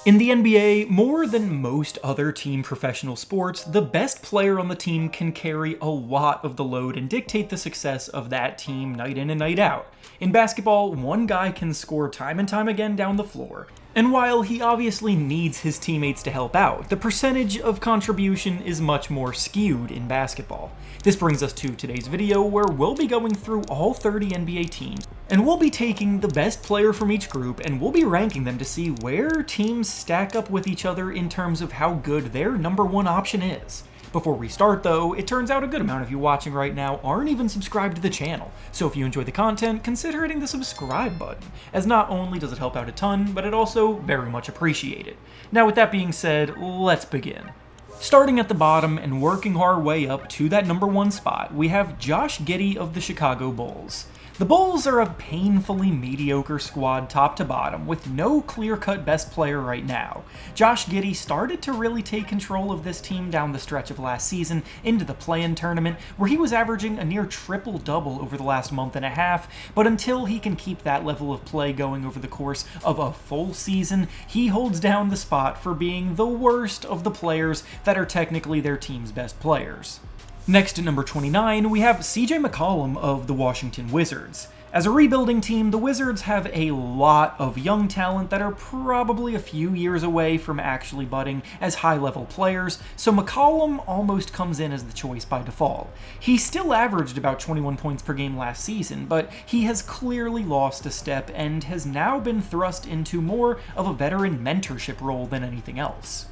In the NBA, more than most other team professional sports, the best player on the team can carry a lot of the load and dictate the success of that team night in and night out. In basketball, one guy can score time and time again down the floor. And while he obviously needs his teammates to help out, the percentage of contribution is much more skewed in basketball. This brings us to today's video, where we'll be going through all 30 NBA teams, and we'll be taking the best player from each group and we'll be ranking them to see where teams stack up with each other in terms of how good their number one option is. Before we start though, it turns out a good amount of you watching right now aren't even subscribed to the channel, so if you enjoy the content, consider hitting the subscribe button, as not only does it help out a ton, but it also very much appreciated. Now with that being said, let's begin. Starting at the bottom and working our way up to that number one spot, we have Josh Giddey of the Chicago Bulls. The Bulls are a painfully mediocre squad top to bottom, with no clear-cut best player right now. Josh Giddey started to really take control of this team down the stretch of last season into the play-in tournament, where he was averaging a near triple-double over the last month and a half, but until he can keep that level of play going over the course of a full season, he holds down the spot for being the worst of the players that are technically their team's best players. Next at number 29, we have CJ McCollum of the Washington Wizards. As a rebuilding team, the Wizards have a lot of young talent that are probably a few years away from actually budding as high-level players, so McCollum almost comes in as the choice by default. He still averaged about 21 points per game last season, but he has clearly lost a step and has now been thrust into more of a veteran mentorship role than anything else.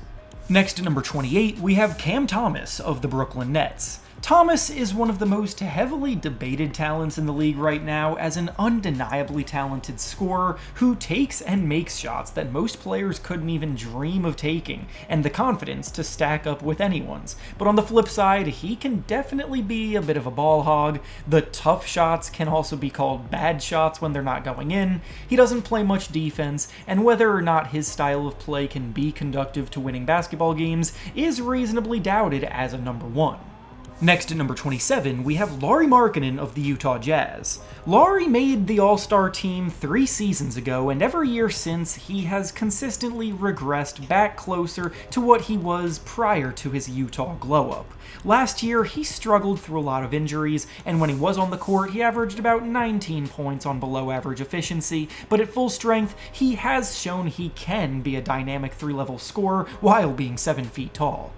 Next at number 28, we have Cam Thomas of the Brooklyn Nets. Thomas is one of the most heavily debated talents in the league right now as an undeniably talented scorer who takes and makes shots that most players couldn't even dream of taking, and the confidence to stack up with anyone's. But on the flip side, he can definitely be a bit of a ball hog. The tough shots can also be called bad shots when they're not going in. He doesn't play much defense, and whether or not his style of play can be conducive to winning basketball games is reasonably doubted as a number one. Next at number 27, we have Lauri Markkanen of the Utah Jazz. Lauri made the All-Star team 3 seasons ago, and every year since, he has consistently regressed back closer to what he was prior to his Utah glow-up. Last year, he struggled through a lot of injuries, and when he was on the court, he averaged about 19 points on below-average efficiency, but at full strength, he has shown he can be a dynamic 3-level scorer while being 7 feet tall.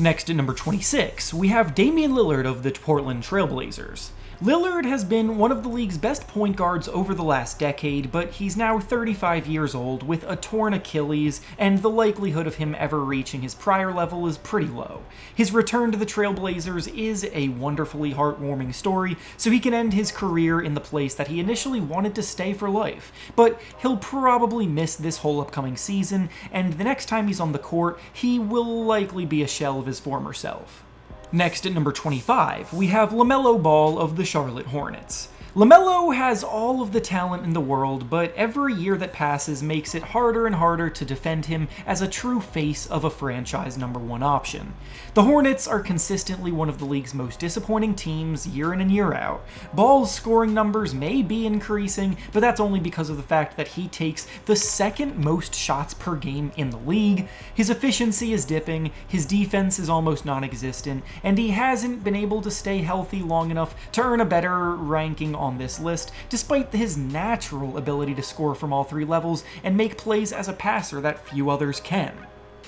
Next at number 26, we have Damian Lillard of the Portland Trail Blazers. Lillard has been one of the league's best point guards over the last decade, but he's now 35 years old with a torn Achilles, and the likelihood of him ever reaching his prior level is pretty low. His return to the Trailblazers is a wonderfully heartwarming story, so he can end his career in the place that he initially wanted to stay for life, but he'll probably miss this whole upcoming season, and the next time he's on the court, he will likely be a shell of his former self. Next at number 25, we have LaMelo Ball of the Charlotte Hornets. LaMelo has all of the talent in the world, but every year that passes makes it harder and harder to defend him as a true face of a franchise number one option. The Hornets are consistently one of the league's most disappointing teams year in and year out. Ball's scoring numbers may be increasing, but that's only because of the fact that he takes the second most shots per game in the league. His efficiency is dipping, his defense is almost non-existent, and he hasn't been able to stay healthy long enough to earn a better ranking on this list, despite his natural ability to score from all 3 levels and make plays as a passer that few others can.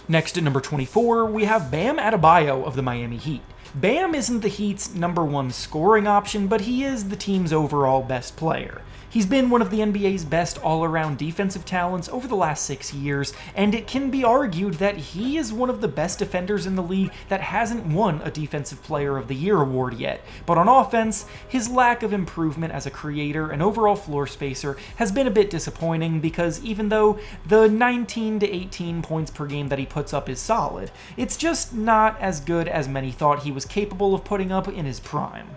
Next at number 24, we have Bam Adebayo of the Miami Heat. Bam isn't the Heat's number one scoring option, but he is the team's overall best player. He's been one of the NBA's best all-around defensive talents over the last 6 years, and it can be argued that he is one of the best defenders in the league that hasn't won a Defensive Player of the Year award yet. But on offense, his lack of improvement as a creator and overall floor spacer has been a bit disappointing, because even though the 19 to 18 points per game that he puts up is solid, it's just not as good as many thought he was capable of putting up in his prime.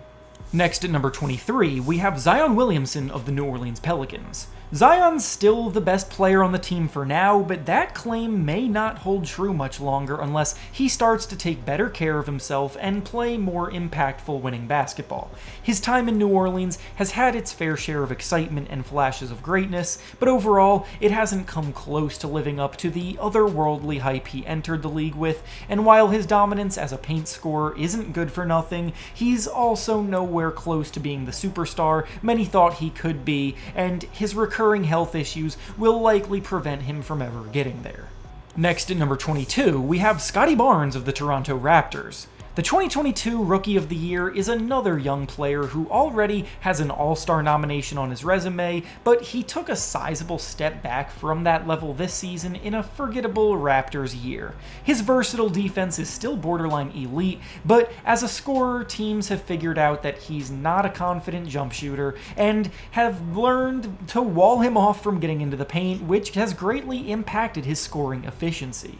Next at number 23, we have Zion Williamson of the New Orleans Pelicans. Zion's still the best player on the team for now, but that claim may not hold true much longer unless he starts to take better care of himself and play more impactful winning basketball. His time in New Orleans has had its fair share of excitement and flashes of greatness, but overall, it hasn't come close to living up to the otherworldly hype he entered the league with, and while his dominance as a paint scorer isn't good for nothing, he's also nowhere close to being the superstar many thought he could be, and his recurring health issues will likely prevent him from ever getting there. Next at number 22, we have Scottie Barnes of the Toronto Raptors. The 2022 Rookie of the Year is another young player who already has an All-Star nomination on his resume, but he took a sizable step back from that level this season in a forgettable Raptors year. His versatile defense is still borderline elite, but as a scorer, teams have figured out that he's not a confident jump shooter and have learned to wall him off from getting into the paint, which has greatly impacted his scoring efficiency.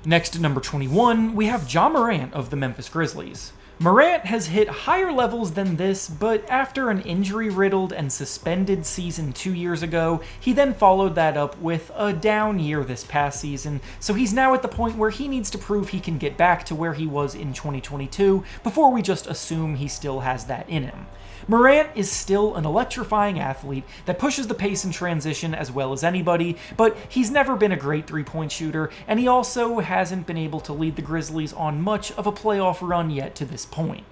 Next at number 21, we have Ja Morant of the Memphis Grizzlies. Morant has hit higher levels than this, but after an injury-riddled and suspended season 2 years ago, he then followed that up with a down year this past season, so he's now at the point where he needs to prove he can get back to where he was in 2022 before we just assume he still has that in him. Morant is still an electrifying athlete that pushes the pace in transition as well as anybody, but he's never been a great three-point shooter, and he also hasn't been able to lead the Grizzlies on much of a playoff run yet to this point.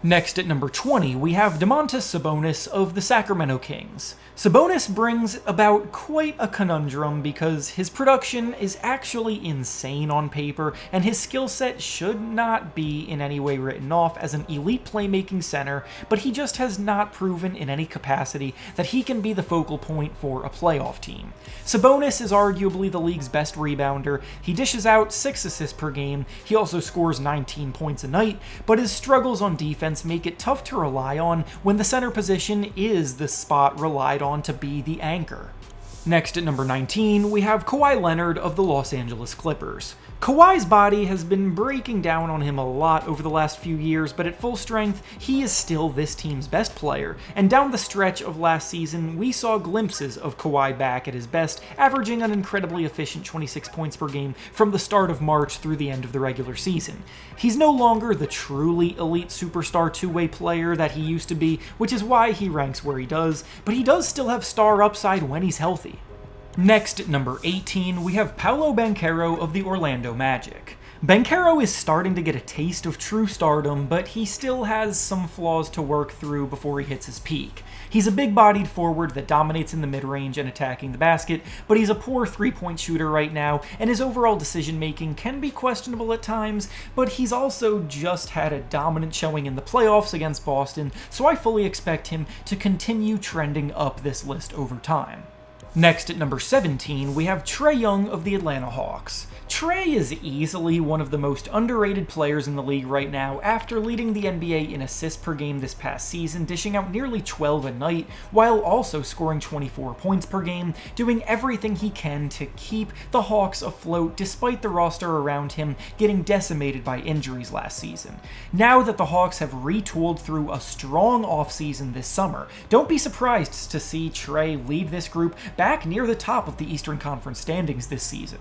Next at number 20, we have Domantas Sabonis of the Sacramento Kings. Sabonis brings about quite a conundrum because his production is actually insane on paper, and his skill set should not be in any way written off as an elite playmaking center, but he just has not proven in any capacity that he can be the focal point for a playoff team. Sabonis is arguably the league's best rebounder, he dishes out 6 assists per game, he also scores 19 points a night, but his struggles on defense make it tough to rely on when the center position is the spot relied on to be the anchor. Next at number 19, we have Kawhi Leonard of the Los Angeles Clippers. Kawhi's body has been breaking down on him a lot over the last few years, but at full strength, he is still this team's best player, and down the stretch of last season, we saw glimpses of Kawhi back at his best, averaging an incredibly efficient 26 points per game from the start of March through the end of the regular season. He's no longer the truly elite superstar two-way player that he used to be, which is why he ranks where he does, but he does still have star upside when he's healthy. Next, at number 18, we have Paolo Banchero of the Orlando Magic. Banchero is starting to get a taste of true stardom, but he still has some flaws to work through before he hits his peak. He's a big-bodied forward that dominates in the mid-range and attacking the basket, but he's a poor three-point shooter right now, and his overall decision-making can be questionable at times, but he's also just had a dominant showing in the playoffs against Boston, so I fully expect him to continue trending up this list over time. Next at number 17, we have Trae Young of the Atlanta Hawks. Trae is easily one of the most underrated players in the league right now after leading the NBA in assists per game this past season, dishing out nearly 12 a night, while also scoring 24 points per game, doing everything he can to keep the Hawks afloat despite the roster around him getting decimated by injuries last season. Now that the Hawks have retooled through a strong offseason this summer, don't be surprised to see Trae lead this group back near the top of the Eastern Conference standings this season.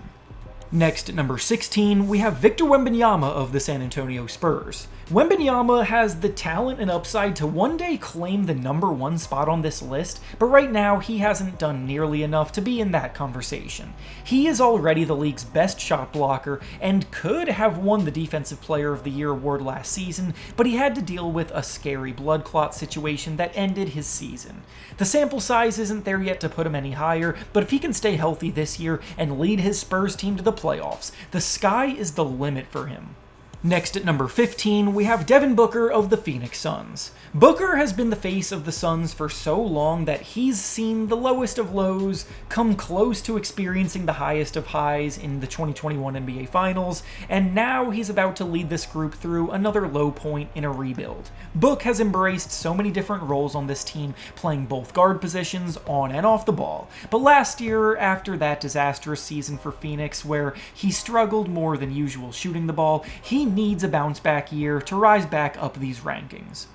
Next, at number 16, we have Victor Wembanyama of the San Antonio Spurs. Wembanyama has the talent and upside to one day claim the number 1 spot on this list, but right now he hasn't done nearly enough to be in that conversation. He is already the league's best shot blocker and could have won the Defensive Player of the Year award last season, but he had to deal with a scary blood clot situation that ended his season. The sample size isn't there yet to put him any higher, but if he can stay healthy this year and lead his Spurs team to the playoffs, the sky is the limit for him. Next at number 15, we have Devin Booker of the Phoenix Suns. Booker has been the face of the Suns for so long that he's seen the lowest of lows, come close to experiencing the highest of highs in the 2021 NBA Finals, and now he's about to lead this group through another low point in a rebuild. Book has embraced so many different roles on this team, playing both guard positions on and off the ball, but last year, after that disastrous season for Phoenix where he struggled more than usual shooting the ball, he needs a bounce back year to rise back up these rankings.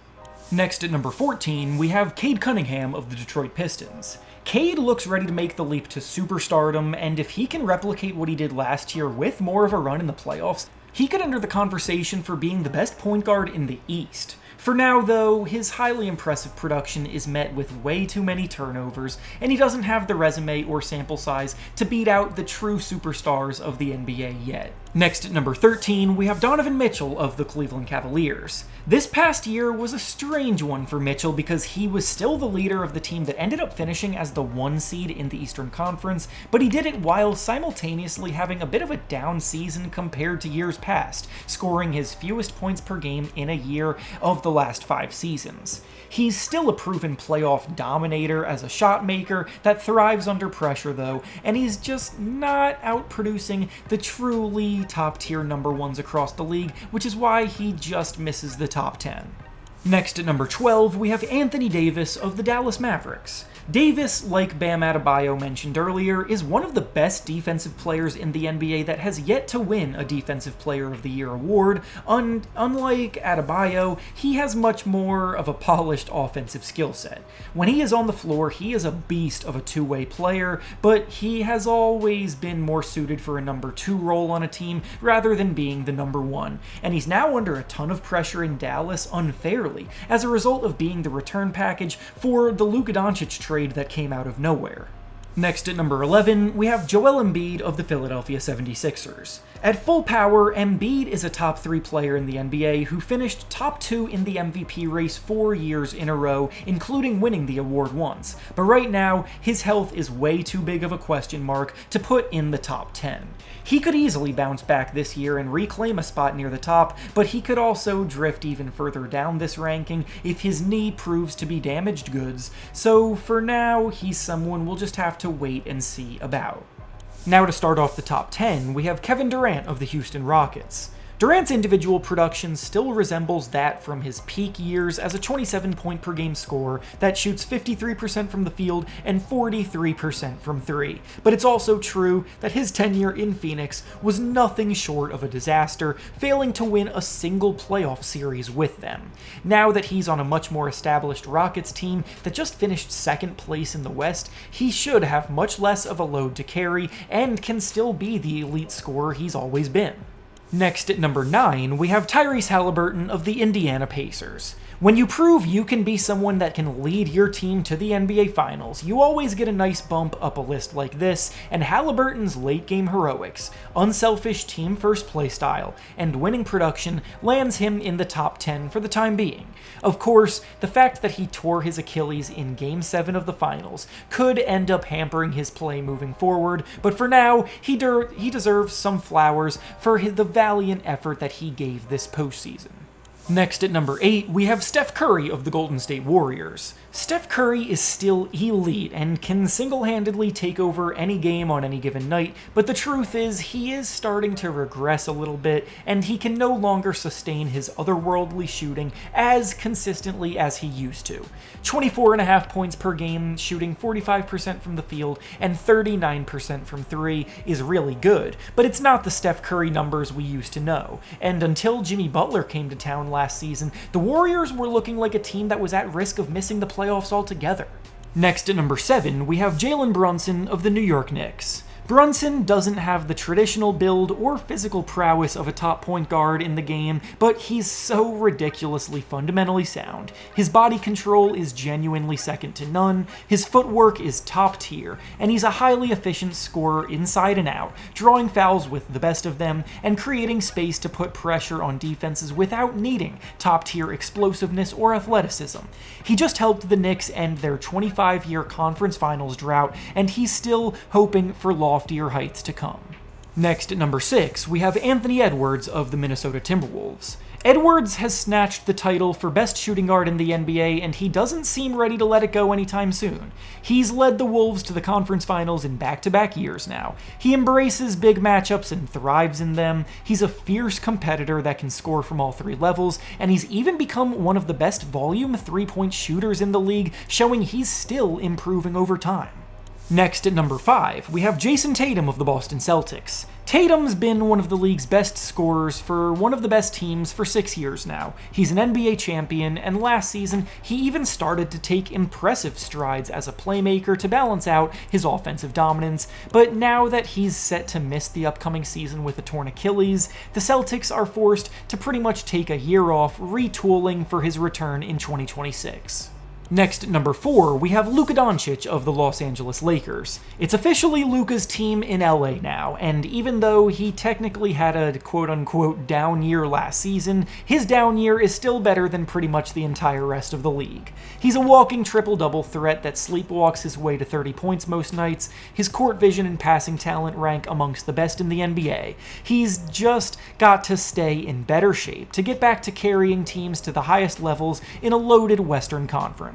Next at number 14, we have Cade Cunningham of the Detroit Pistons. Cade looks ready to make the leap to superstardom, and if he can replicate what he did last year with more of a run in the playoffs, he could enter the conversation for being the best point guard in the East. For now, though, his highly impressive production is met with way too many turnovers, and he doesn't have the resume or sample size to beat out the true superstars of the NBA yet. Next at number 13, we have Donovan Mitchell of the Cleveland Cavaliers. This past year was a strange one for Mitchell because he was still the leader of the team that ended up finishing as the 1 seed in the Eastern Conference, but he did it while simultaneously having a bit of a down season compared to years past, scoring his fewest points per game in a year of the last 5 seasons. He's still a proven playoff dominator as a shot maker that thrives under pressure though, and he's just not outproducing the truly top-tier number ones across the league, which is why he just misses the top 10. Next at number 12, we have Anthony Davis of the Dallas Mavericks. Davis, like Bam Adebayo mentioned earlier, is one of the best defensive players in the NBA that has yet to win a Defensive Player of the Year award. Unlike Adebayo, he has much more of a polished offensive skill set. When he is on the floor, he is a beast of a two-way player, but he has always been more suited for a number 2 role on a team rather than being the number 1, and he's now under a ton of pressure in Dallas unfairly as a result of being the return package for the Luka Doncic trade that came out of nowhere. Next at number 11, we have Joel Embiid of the Philadelphia 76ers. At full power, Embiid is a top 3 player in the NBA who finished top 2 in the MVP race 4 years in a row, including winning the award once. But right now, his health is way too big of a question mark to put in the top 10. He could easily bounce back this year and reclaim a spot near the top, but he could also drift even further down this ranking if his knee proves to be damaged goods. So for now, he's someone we'll just have to wait and see about. Now to start off the top 10, we have Kevin Durant of the Houston Rockets. Durant's individual production still resembles that from his peak years as a 27-point-per-game scorer that shoots 53% from the field and 43% from 3. But it's also true that his tenure in Phoenix was nothing short of a disaster, failing to win a single playoff series with them. Now that he's on a much more established Rockets team that just finished 2nd place in the West, he should have much less of a load to carry and can still be the elite scorer he's always been. Next at number 9, we have Tyrese Haliburton of the Indiana Pacers. When you prove you can be someone that can lead your team to the NBA Finals, you always get a nice bump up a list like this, and Haliburton's late-game heroics, unselfish team-first playstyle, and winning production lands him in the top 10 for the time being. Of course, the fact that he tore his Achilles in Game 7 of the Finals could end up hampering his play moving forward, but for now, he deserves some flowers for the valiant effort that he gave this postseason. Next at number 8, we have Steph Curry of the Golden State Warriors. Steph Curry is still elite and can single-handedly take over any game on any given night, but the truth is he is starting to regress a little bit, and he can no longer sustain his otherworldly shooting as consistently as he used to. 24.5 points per game, shooting 45% from the field and 39% from 3 is really good, but it's not the Steph Curry numbers we used to know, and until Jimmy Butler came to town last season, the Warriors were looking like a team that was at risk of missing the playoffs altogether. Next at number 7, we have Jalen Brunson of the New York Knicks. Brunson doesn't have the traditional build or physical prowess of a top point guard in the game, but he's so ridiculously fundamentally sound. His body control is genuinely second to none, his footwork is top tier, and he's a highly efficient scorer inside and out, drawing fouls with the best of them, and creating space to put pressure on defenses without needing top tier explosiveness or athleticism. He just helped the Knicks end their 25-year conference finals drought, and he's still hoping for loftier heights to come. Next at number 6, we have Anthony Edwards of the Minnesota Timberwolves. Edwards has snatched the title for best shooting guard in the NBA, and he doesn't seem ready to let it go anytime soon. He's led the Wolves to the conference finals in back-to-back years now. He embraces big matchups and thrives in them. He's a fierce competitor that can score from all 3 levels, and he's even become one of the best volume 3-point shooters in the league, showing he's still improving over time. Next at number 5, we have Jason Tatum of the Boston Celtics. Tatum's been one of the league's best scorers for one of the best teams for 6 years now. He's an NBA champion, and last season, he even started to take impressive strides as a playmaker to balance out his offensive dominance, but now that he's set to miss the upcoming season with a torn Achilles, the Celtics are forced to pretty much take a year off, retooling for his return in 2026. Next, at number 4, we have Luka Doncic of the Los Angeles Lakers. It's officially Luka's team in LA now, and even though he technically had a quote-unquote down year last season, his down year is still better than pretty much the entire rest of the league. He's a walking triple-double threat that sleepwalks his way to 30 points most nights. His court vision and passing talent rank amongst the best in the NBA. He's just got to stay in better shape to get back to carrying teams to the highest levels in a loaded Western Conference.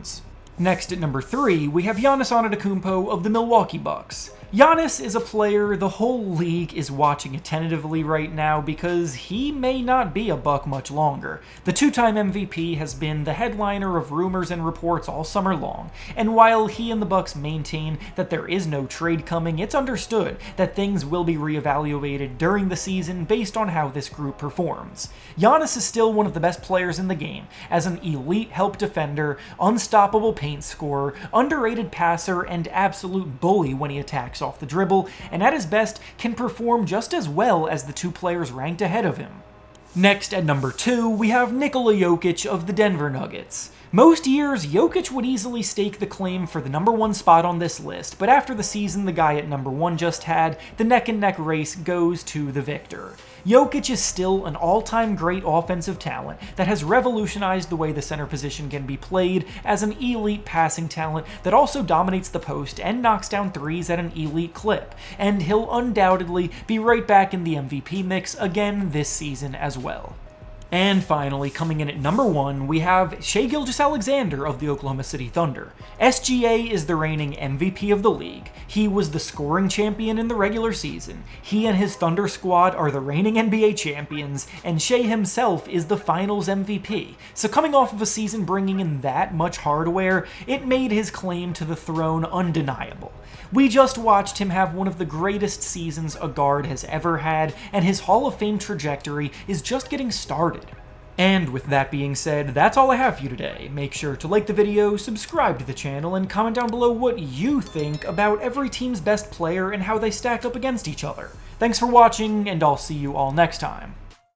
Next at number 3, we have Giannis Antetokounmpo of the Milwaukee Bucks. Giannis is a player the whole league is watching attentively right now because he may not be a Buck much longer. The two-time MVP has been the headliner of rumors and reports all summer long, and while he and the Bucks maintain that there is no trade coming, it's understood that things will be reevaluated during the season based on how this group performs. Giannis is still one of the best players in the game, as an elite help defender, unstoppable paint scorer, underrated passer, and absolute bully when he attacks off the dribble, and at his best can perform just as well as the two players ranked ahead of him. Next at number 2, we have Nikola Jokic of the Denver Nuggets. Most years, Jokic would easily stake the claim for the number 1 spot on this list, but after the season the guy at number 1 just had, the neck-and-neck race goes to the victor. Jokic is still an all-time great offensive talent that has revolutionized the way the center position can be played as an elite passing talent that also dominates the post and knocks down threes at an elite clip, and he'll undoubtedly be right back in the MVP mix again this season as well. And finally, coming in at number 1, we have Shai Gilgeous-Alexander of the Oklahoma City Thunder. SGA is the reigning MVP of the league. He was the scoring champion in the regular season. He and his Thunder squad are the reigning NBA champions, and Shai himself is the Finals MVP. So coming off of a season bringing in that much hardware, it made his claim to the throne undeniable. We just watched him have one of the greatest seasons a guard has ever had, and his Hall of Fame trajectory is just getting started. And with that being said, that's all I have for you today. Make sure to like the video, subscribe to the channel, and comment down below what you think about every team's best player and how they stack up against each other. Thanks for watching, and I'll see you all next time.